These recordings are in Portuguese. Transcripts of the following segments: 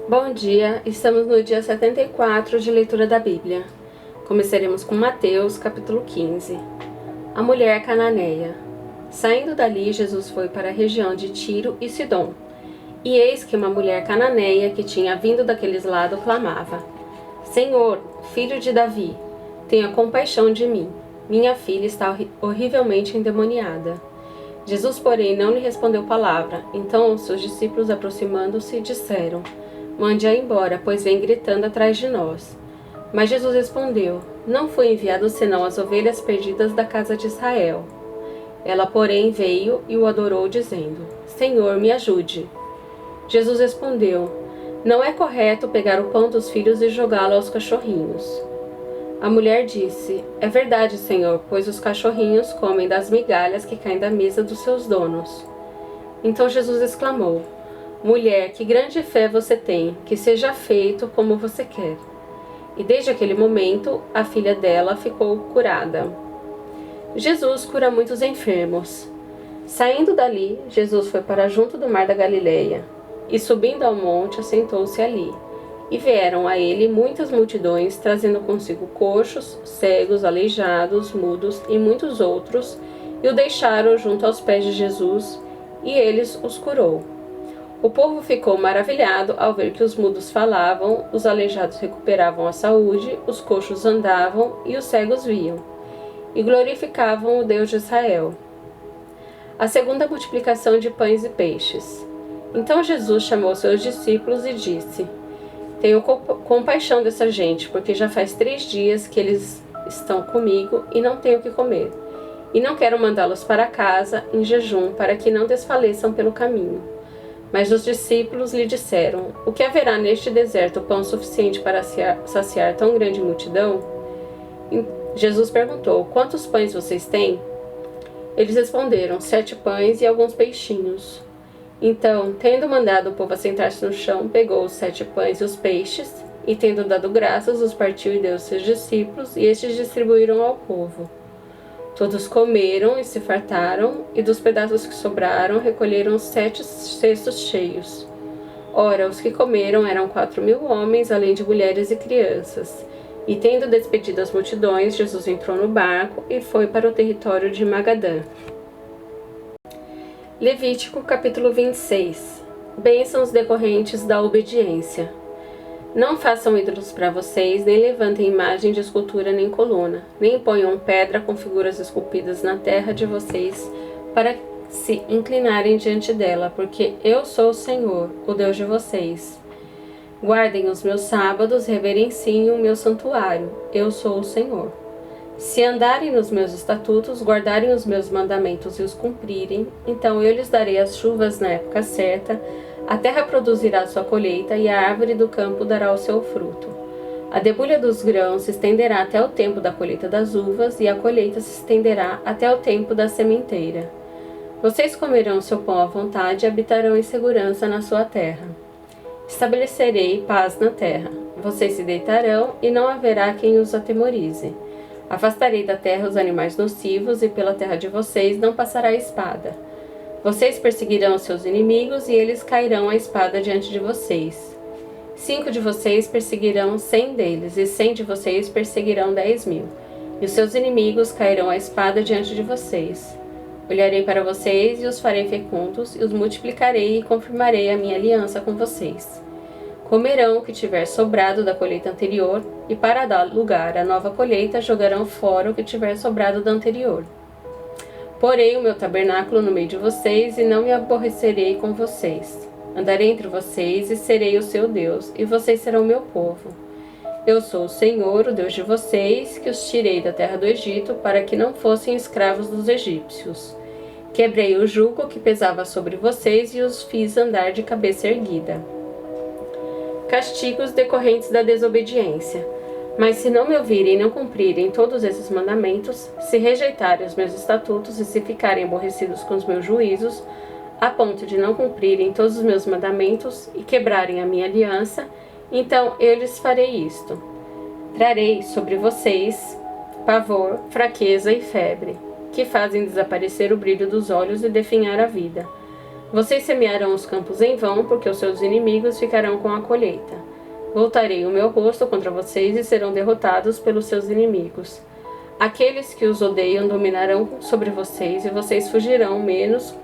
Bom dia, estamos no dia 74 de leitura da Bíblia. Começaremos com Mateus, capítulo 15. A mulher cananeia. Saindo dali, Jesus foi para a região de Tiro e Sidom. E eis que uma mulher cananeia que tinha vindo daqueles lados clamava: Senhor, filho de Davi, tenha compaixão de mim. Minha filha está horrivelmente endemoniada. Jesus, porém, não lhe respondeu palavra. Então seus discípulos, aproximando-se, disseram: Mande-a embora, pois vem gritando atrás de nós. Mas Jesus respondeu: Não fui enviado senão as ovelhas perdidas da casa de Israel. Ela, porém, veio e o adorou, dizendo: Senhor, me ajude. Jesus respondeu: Não é correto pegar o pão dos filhos e jogá-lo aos cachorrinhos. A mulher disse: É verdade, Senhor, pois os cachorrinhos comem das migalhas que caem da mesa dos seus donos. Então Jesus exclamou: Mulher, que grande fé você tem, que seja feito como você quer. E desde aquele momento, a filha dela ficou curada. Jesus cura muitos enfermos. Saindo dali, Jesus foi para junto do mar da Galileia, e subindo ao monte, assentou-se ali. E vieram a ele muitas multidões, trazendo consigo coxos, cegos, aleijados, mudos e muitos outros, e o deixaram junto aos pés de Jesus, e eles os curou. O povo ficou maravilhado ao ver que os mudos falavam, os aleijados recuperavam a saúde, os coxos andavam e os cegos viam, e glorificavam o Deus de Israel. A segunda multiplicação de pães e peixes. Então Jesus chamou seus discípulos e disse: Tenho compaixão dessa gente, porque já faz 3 dias que eles estão comigo e não tenho o que comer. E não quero mandá-los para casa em jejum, para que não desfaleçam pelo caminho. Mas os discípulos lhe disseram: O que haverá neste deserto pão suficiente para saciar tão grande multidão? E Jesus perguntou: Quantos pães vocês têm? Eles responderam: 7 pães e alguns peixinhos. Então, tendo mandado o povo assentar-se no chão, pegou os 7 pães e os peixes, e tendo dado graças, os partiu e deu aos seus discípulos, e estes distribuíram ao povo. Todos comeram e se fartaram, e dos pedaços que sobraram recolheram 7 cestos cheios. Ora, os que comeram eram 4.000 homens, além de mulheres e crianças. E tendo despedido as multidões, Jesus entrou no barco e foi para o território de Magadã. Levítico capítulo 26. Bênçãos decorrentes da obediência. Não façam ídolos para vocês, nem levantem imagem de escultura nem coluna, nem ponham pedra com figuras esculpidas na terra de vocês para se inclinarem diante dela, porque eu sou o Senhor, o Deus de vocês. Guardem os meus sábados, reverenciem o meu santuário, eu sou o Senhor. Se andarem nos meus estatutos, guardarem os meus mandamentos e os cumprirem, então eu lhes darei as chuvas na época certa, a terra produzirá sua colheita e a árvore do campo dará o seu fruto. A debulha dos grãos se estenderá até o tempo da colheita das uvas, e a colheita se estenderá até o tempo da sementeira. Vocês comerão seu pão à vontade e habitarão em segurança na sua terra. Estabelecerei paz na terra. Vocês se deitarão e não haverá quem os atemorize. Afastarei da terra os animais nocivos, e pela terra de vocês não passará a espada. Vocês perseguirão seus inimigos, e eles cairão à espada diante de vocês. 5 de vocês perseguirão 100 deles, e 100 de vocês perseguirão 10.000. E os seus inimigos cairão à espada diante de vocês. Olharei para vocês e os farei fecundos, e os multiplicarei e confirmarei a minha aliança com vocês. Comerão o que tiver sobrado da colheita anterior, e para dar lugar à nova colheita jogarão fora o que tiver sobrado da anterior. Porei o meu tabernáculo no meio de vocês, e não me aborrecerei com vocês. Andarei entre vocês e serei o seu Deus, e vocês serão meu povo. Eu sou o Senhor, o Deus de vocês, que os tirei da terra do Egito, para que não fossem escravos dos egípcios. Quebrei o jugo que pesava sobre vocês e os fiz andar de cabeça erguida. Castigos decorrentes da desobediência. Mas se não me ouvirem e não cumprirem todos esses mandamentos, se rejeitarem os meus estatutos e se ficarem aborrecidos com os meus juízos, a ponto de não cumprirem todos os meus mandamentos e quebrarem a minha aliança, então eu lhes farei isto. Trarei sobre vocês pavor, fraqueza e febre, que fazem desaparecer o brilho dos olhos e definhar a vida. Vocês semearão os campos em vão, porque os seus inimigos ficarão com a colheita. Voltarei o meu rosto contra vocês e serão derrotados pelos seus inimigos. Aqueles que os odeiam dominarão sobre vocês e vocês fugirão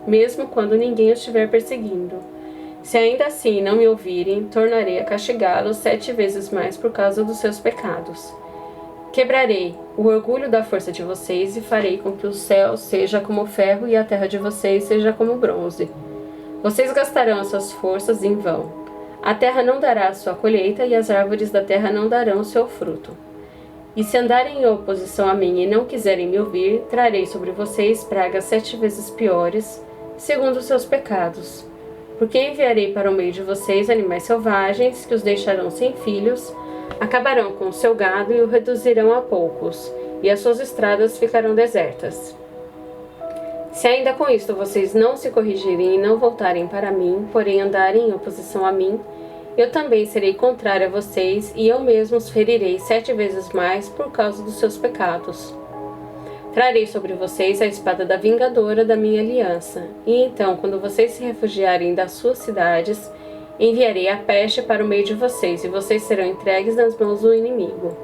mesmo quando ninguém os estiver perseguindo. Se ainda assim não me ouvirem, tornarei a castigá-los 7 vezes mais por causa dos seus pecados. Quebrarei o orgulho da força de vocês e farei com que o céu seja como ferro e a terra de vocês seja como bronze. Vocês gastarão as suas forças em vão. A terra não dará a sua colheita e as árvores da terra não darão o seu fruto. E se andarem em oposição a mim e não quiserem me ouvir, trarei sobre vocês pragas 7 vezes piores, segundo os seus pecados. Porque enviarei para o meio de vocês animais selvagens que os deixarão sem filhos, acabarão com o seu gado e o reduzirão a poucos, e as suas estradas ficarão desertas. Se ainda com isto vocês não se corrigirem e não voltarem para mim, porém andarem em oposição a mim, eu também serei contrário a vocês, e eu mesmo os ferirei 7 vezes mais por causa dos seus pecados. Trarei sobre vocês a espada da vingadora da minha aliança, e então, quando vocês se refugiarem das suas cidades, enviarei a peste para o meio de vocês, e vocês serão entregues nas mãos do inimigo.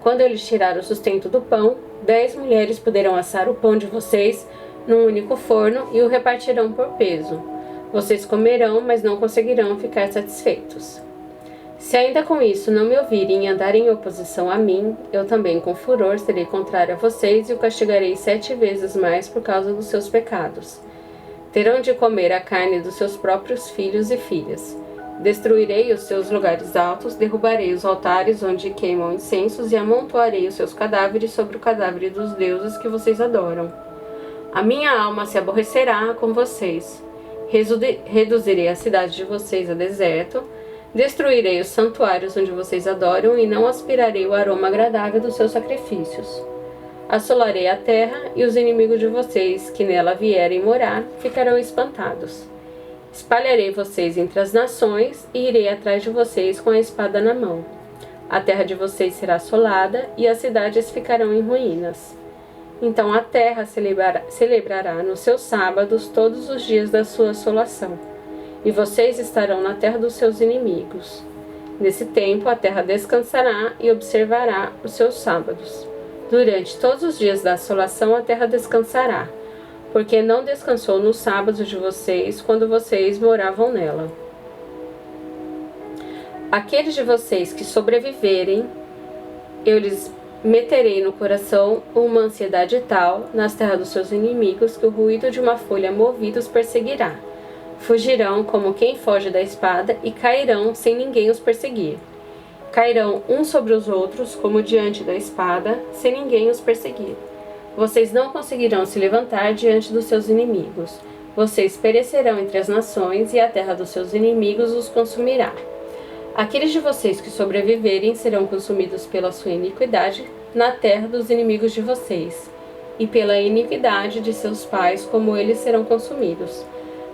Quando eu lhes tirar o sustento do pão, 10 mulheres poderão assar o pão de vocês num único forno e o repartirão por peso. Vocês comerão, mas não conseguirão ficar satisfeitos. Se ainda com isso não me ouvirem e andarem em oposição a mim, eu também com furor serei contrário a vocês e o castigarei 7 vezes mais por causa dos seus pecados. Terão de comer a carne dos seus próprios filhos e filhas. Destruirei os seus lugares altos, derrubarei os altares onde queimam incensos e amontoarei os seus cadáveres sobre o cadáver dos deuses que vocês adoram. A minha alma se aborrecerá com vocês. Reduzirei a cidade de vocês a deserto, destruirei os santuários onde vocês adoram e não aspirarei o aroma agradável dos seus sacrifícios. Assolarei a terra e os inimigos de vocês que nela vierem morar ficarão espantados. Espalharei vocês entre as nações e irei atrás de vocês com a espada na mão. A terra de vocês será assolada e as cidades ficarão em ruínas. Então a terra celebrará nos seus sábados todos os dias da sua assolação, e vocês estarão na terra dos seus inimigos. Nesse tempo a terra descansará e observará os seus sábados. Durante todos os dias da assolação a terra descansará, porque não descansou nos sábados de vocês quando vocês moravam nela. Aqueles de vocês que sobreviverem, eu lhes meterei no coração uma ansiedade tal nas terras dos seus inimigos que o ruído de uma folha movida os perseguirá. Fugirão como quem foge da espada e cairão sem ninguém os perseguir. Cairão uns sobre os outros como diante da espada, sem ninguém os perseguir. Vocês não conseguirão se levantar diante dos seus inimigos. Vocês perecerão entre as nações e a terra dos seus inimigos os consumirá. Aqueles de vocês que sobreviverem serão consumidos pela sua iniquidade na terra dos inimigos de vocês, e pela iniquidade de seus pais, como eles serão consumidos.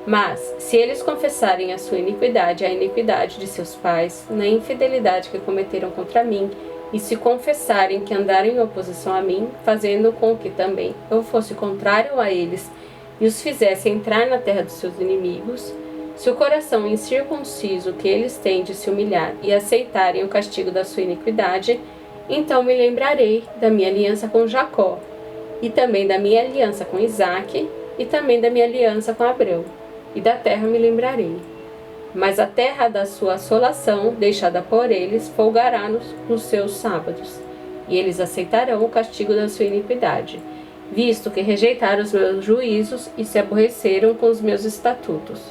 Mas, se eles confessarem a sua iniquidade e a iniquidade de seus pais, na infidelidade que cometeram contra mim, e se confessarem que andaram em oposição a mim, fazendo com que também eu fosse contrário a eles e os fizesse entrar na terra dos seus inimigos, se o coração incircunciso que eles têm de se humilhar e aceitarem o castigo da sua iniquidade, então me lembrarei da minha aliança com Jacó, e também da minha aliança com Isaque, e também da minha aliança com Abrão, e da terra me lembrarei. Mas a terra da sua assolação, deixada por eles, folgará nos seus sábados, e eles aceitarão o castigo da sua iniquidade, visto que rejeitaram os meus juízos e se aborreceram com os meus estatutos.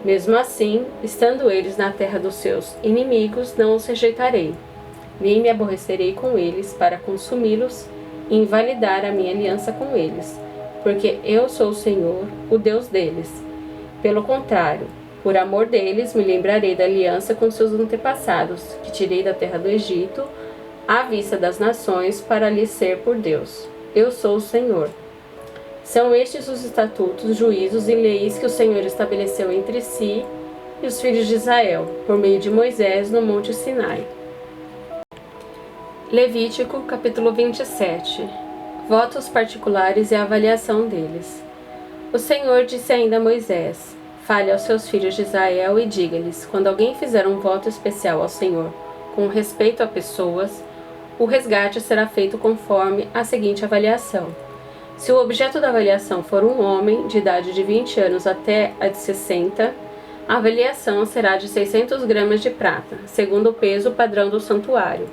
Mesmo assim, estando eles na terra dos seus inimigos, não os rejeitarei, nem me aborrecerei com eles para consumi-los e invalidar a minha aliança com eles, porque eu sou o Senhor, o Deus deles. Pelo contrário, por amor deles, me lembrarei da aliança com seus antepassados, que tirei da terra do Egito, à vista das nações, para lhes ser por Deus. Eu sou o Senhor. São estes os estatutos, juízos e leis que o Senhor estabeleceu entre si e os filhos de Israel, por meio de Moisés, no Monte Sinai. Levítico, capítulo 27. Votos particulares e a avaliação deles. O Senhor disse ainda a Moisés: Fale aos seus filhos de Israel e diga-lhes: quando alguém fizer um voto especial ao Senhor com respeito a pessoas, o resgate será feito conforme a seguinte avaliação. Se o objeto da avaliação for um homem de idade de 20 anos até a de 60, a avaliação será de 600 gramas de prata, segundo o peso padrão do santuário.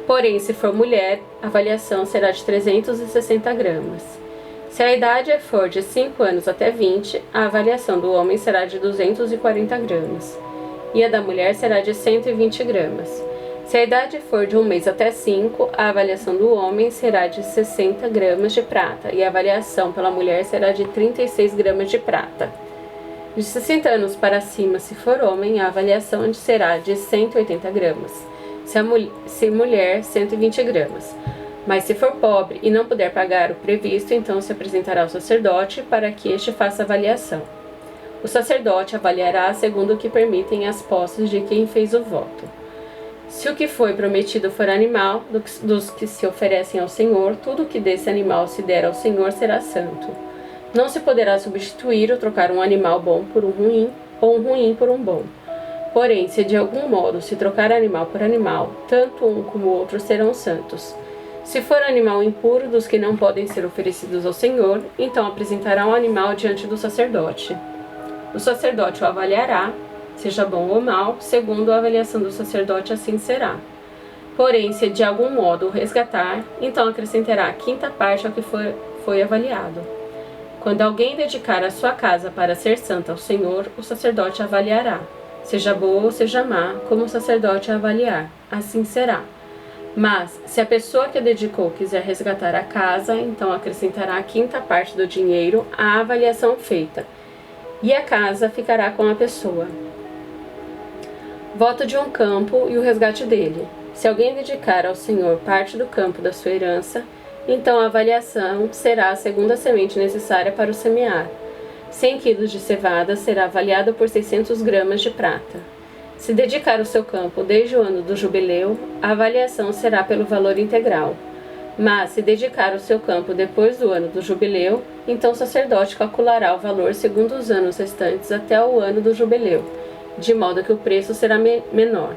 Porém, se for mulher, a avaliação será de 360 gramas. Se a idade for de 5 anos até 20, a avaliação do homem será de 240 gramas, e a da mulher será de 120 gramas. Se a idade for de 1 mês até 5, a avaliação do homem será de 60 gramas de prata, e a avaliação pela mulher será de 36 gramas de prata. De 60 anos para cima, se for homem, a avaliação será de 180 gramas. Se mulher, 120 gramas. Mas se for pobre e não puder pagar o previsto, então se apresentará ao sacerdote para que este faça a avaliação. O sacerdote avaliará segundo o que permitem as posses de quem fez o voto. Se o que foi prometido for animal, dos que se oferecem ao Senhor, tudo que desse animal se der ao Senhor será santo. Não se poderá substituir ou trocar um animal bom por um ruim, ou um ruim por um bom. Porém, se de algum modo se trocar animal por animal, tanto um como o outro serão santos. Se for animal impuro dos que não podem ser oferecidos ao Senhor, então apresentará um animal diante do sacerdote. O sacerdote o avaliará, seja bom ou mau, segundo a avaliação do sacerdote assim será. Porém, se de algum modo o resgatar, então acrescentará a quinta parte ao que foi avaliado. Quando alguém dedicar a sua casa para ser santa ao Senhor, o sacerdote avaliará, seja boa ou seja má, como o sacerdote a avaliar, assim será. Mas, se a pessoa que a dedicou quiser resgatar a casa, então acrescentará a quinta parte do dinheiro à avaliação feita, e a casa ficará com a pessoa. Voto de um campo e o resgate dele. Se alguém dedicar ao Senhor parte do campo da sua herança, então a avaliação será a segunda semente necessária para o semear. 100 quilos de cevada será avaliado por 600 gramas de prata. Se dedicar o seu campo desde o ano do jubileu, a avaliação será pelo valor integral. Mas, se dedicar o seu campo depois do ano do jubileu, então o sacerdote calculará o valor segundo os anos restantes até o ano do jubileu, de modo que o preço será menor.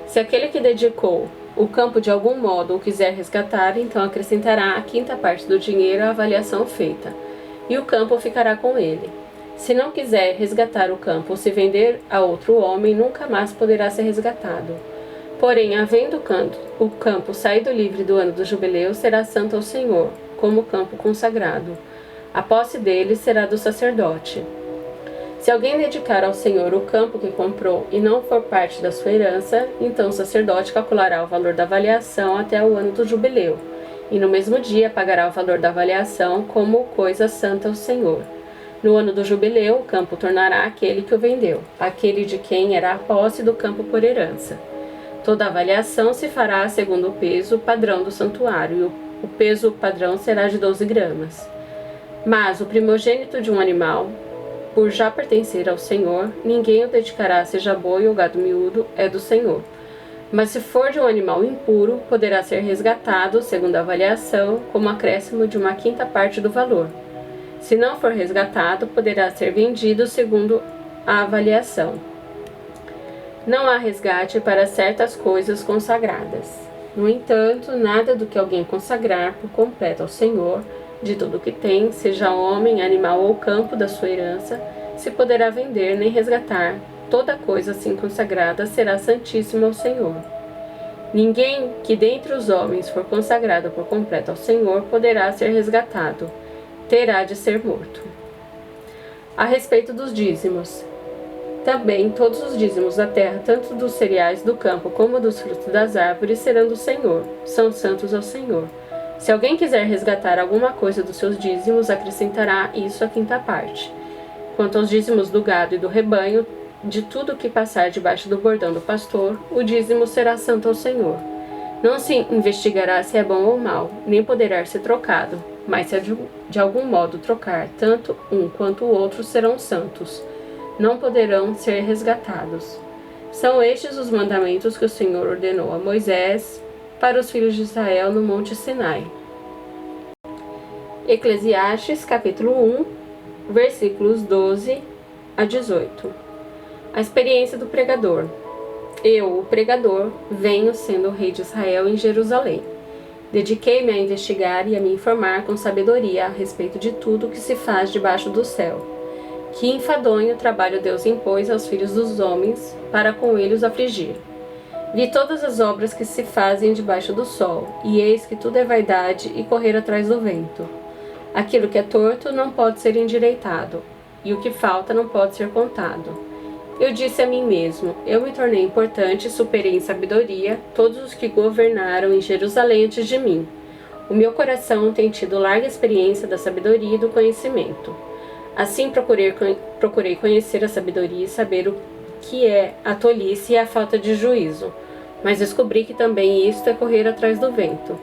Se aquele que dedicou o campo de algum modo o quiser resgatar, então acrescentará a quinta parte do dinheiro à avaliação feita, e o campo ficará com ele. Se não quiser resgatar o campo ou se vender a outro homem, nunca mais poderá ser resgatado. Porém, havendo o campo saído livre do ano do jubileu, será santo ao Senhor, como campo consagrado. A posse dele será do sacerdote. Se alguém dedicar ao Senhor o campo que comprou e não for parte da sua herança, então o sacerdote calculará o valor da avaliação até o ano do jubileu, e no mesmo dia pagará o valor da avaliação como coisa santa ao Senhor. No ano do jubileu, o campo tornará aquele que o vendeu, aquele de quem era a posse do campo por herança. Toda avaliação se fará segundo o peso padrão do santuário, e o peso padrão será de 12 gramas. Mas o primogênito de um animal, por já pertencer ao Senhor, ninguém o dedicará, seja boi ou gado miúdo, é do Senhor. Mas se for de um animal impuro, poderá ser resgatado, segundo a avaliação, como acréscimo de uma quinta parte do valor. Se não for resgatado, poderá ser vendido segundo a avaliação. Não há resgate para certas coisas consagradas. No entanto, nada do que alguém consagrar por completo ao Senhor, de tudo o que tem, seja homem, animal ou campo da sua herança, se poderá vender nem resgatar. Toda coisa assim consagrada será santíssima ao Senhor. Ninguém que dentre os homens for consagrado por completo ao Senhor poderá ser resgatado. Terá de ser morto. A respeito dos dízimos. Também todos os dízimos da terra, tanto dos cereais do campo como dos frutos das árvores, serão do Senhor, são santos ao Senhor. Se alguém quiser resgatar alguma coisa dos seus dízimos, acrescentará isso à quinta parte. Quanto aos dízimos do gado e do rebanho, de tudo que passar debaixo do bordão do pastor, o dízimo será santo ao Senhor. Não se investigará se é bom ou mau, nem poderá ser trocado, mas se de algum modo trocar, tanto um quanto o outro serão santos. Não poderão ser resgatados. São estes os mandamentos que o Senhor ordenou a Moisés para os filhos de Israel no Monte Sinai. Eclesiastes, capítulo 1, versículos 12 a 18. A experiência do pregador. Eu, o pregador, venho sendo o rei de Israel em Jerusalém. Dediquei-me a investigar e a me informar com sabedoria a respeito de tudo o que se faz debaixo do céu. Que enfadonho trabalho Deus impôs aos filhos dos homens para com ele os afligir. Vi todas as obras que se fazem debaixo do sol, e eis que tudo é vaidade e correr atrás do vento. Aquilo que é torto não pode ser endireitado, e o que falta não pode ser contado. Eu disse a mim mesmo, eu me tornei importante e superei em sabedoria todos os que governaram em Jerusalém antes de mim. O meu coração tem tido larga experiência da sabedoria e do conhecimento. Assim procurei conhecer a sabedoria e saber o que é a tolice e a falta de juízo. Mas descobri que também isto é correr atrás do vento.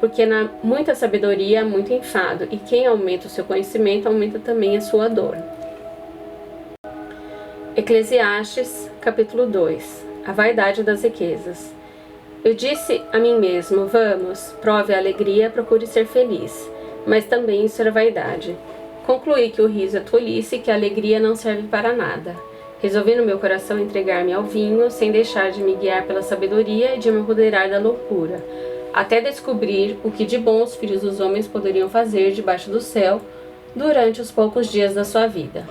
Porque na muita sabedoria há muito enfado, e quem aumenta o seu conhecimento aumenta também a sua dor. Eclesiastes, capítulo 2. A vaidade das riquezas. Eu disse a mim mesmo, vamos, prove a alegria, procure ser feliz. Mas também isso era vaidade. Concluí que o riso é tolice e que a alegria não serve para nada. Resolvi no meu coração entregar-me ao vinho, sem deixar de me guiar pela sabedoria e de me apoderar da loucura, até descobrir o que de bom os filhos dos homens poderiam fazer debaixo do céu durante os poucos dias da sua vida.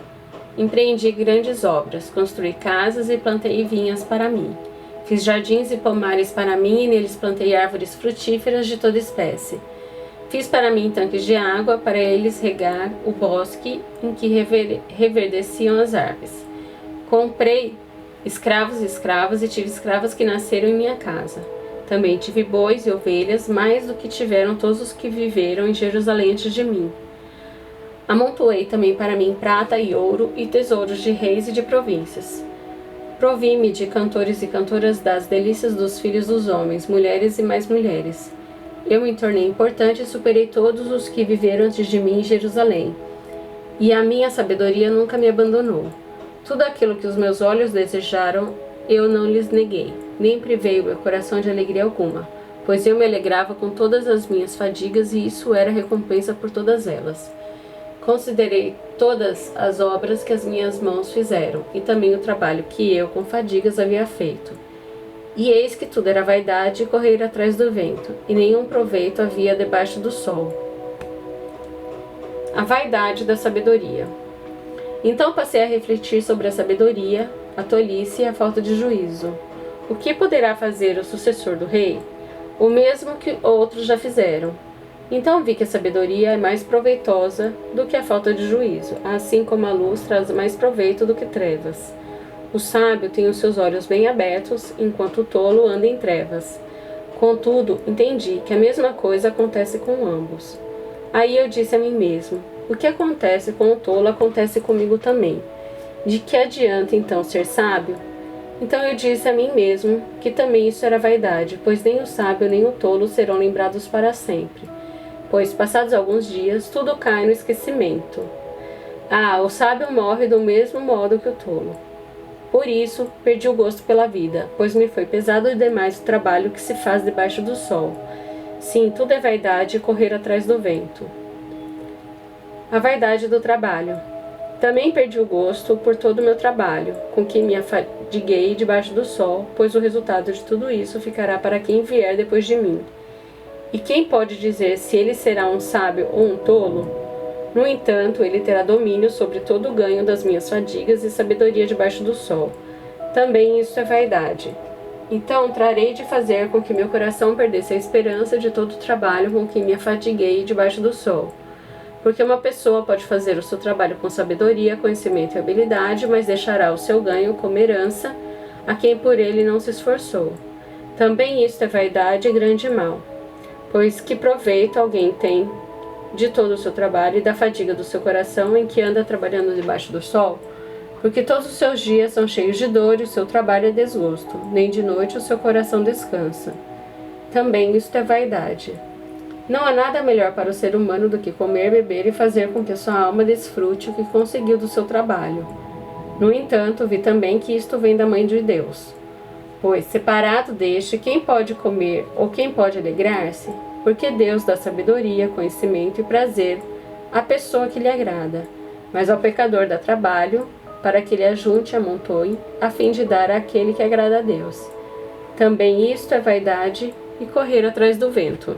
Empreendi grandes obras, construí casas e plantei vinhas para mim. Fiz jardins e pomares para mim e neles plantei árvores frutíferas de toda espécie. Fiz para mim tanques de água para eles regar o bosque em que reverdeciam as árvores. Comprei escravos e escravas e tive escravas que nasceram em minha casa. Também tive bois e ovelhas, mais do que tiveram todos os que viveram em Jerusalém antes de mim. Amontoei também para mim prata e ouro e tesouros de reis e de províncias. Provi-me de cantores e cantoras das delícias dos filhos dos homens, mulheres e mais mulheres. Eu me tornei importante e superei todos os que viveram antes de mim em Jerusalém. E a minha sabedoria nunca me abandonou. Tudo aquilo que os meus olhos desejaram, eu não lhes neguei, nem privei o meu coração de alegria alguma, pois eu me alegrava com todas as minhas fadigas e isso era recompensa por todas elas. Considerei todas as obras que as minhas mãos fizeram, e também o trabalho que eu, com fadigas, havia feito. E eis que tudo era vaidade e correr atrás do vento, e nenhum proveito havia debaixo do sol. A vaidade da sabedoria. Então passei a refletir sobre a sabedoria, a tolice e a falta de juízo. O que poderá fazer o sucessor do rei? O mesmo que outros já fizeram. Então vi que a sabedoria é mais proveitosa do que a falta de juízo, assim como a luz traz mais proveito do que trevas. O sábio tem os seus olhos bem abertos, enquanto o tolo anda em trevas. Contudo, entendi que a mesma coisa acontece com ambos. Aí eu disse a mim mesmo, o que acontece com o tolo acontece comigo também. De que adianta então ser sábio? Então eu disse a mim mesmo que também isso era vaidade, pois nem o sábio nem o tolo serão lembrados para sempre. Pois, passados alguns dias, tudo cai no esquecimento. O sábio morre do mesmo modo que o tolo. Por isso, perdi o gosto pela vida, pois me foi pesado demais o trabalho que se faz debaixo do sol. Sim, tudo é vaidade e correr atrás do vento. A vaidade do trabalho. Também perdi o gosto por todo o meu trabalho, com que me afadiguei debaixo do sol, pois o resultado de tudo isso ficará para quem vier depois de mim. E quem pode dizer se ele será um sábio ou um tolo? No entanto, ele terá domínio sobre todo o ganho das minhas fadigas e sabedoria debaixo do sol. Também isso é vaidade. Então trarei de fazer com que meu coração perdesse a esperança de todo o trabalho com que me afadiguei debaixo do sol. Porque uma pessoa pode fazer o seu trabalho com sabedoria, conhecimento e habilidade, mas deixará o seu ganho como herança a quem por ele não se esforçou. Também isto é vaidade e grande mal. Pois que proveito alguém tem de todo o seu trabalho e da fadiga do seu coração em que anda trabalhando debaixo do sol? Porque todos os seus dias são cheios de dor e o seu trabalho é desgosto, nem de noite o seu coração descansa. Também isto é vaidade. Não há nada melhor para o ser humano do que comer, beber e fazer com que a sua alma desfrute o que conseguiu do seu trabalho. No entanto, vi também que isto vem da mãe de Deus. Pois, separado deste, quem pode comer ou quem pode alegrar-se? Porque Deus dá sabedoria, conhecimento e prazer à pessoa que lhe agrada. Mas ao pecador dá trabalho para que ele ajunte e amontoe, a fim de dar àquele que agrada a Deus. Também isto é vaidade e correr atrás do vento.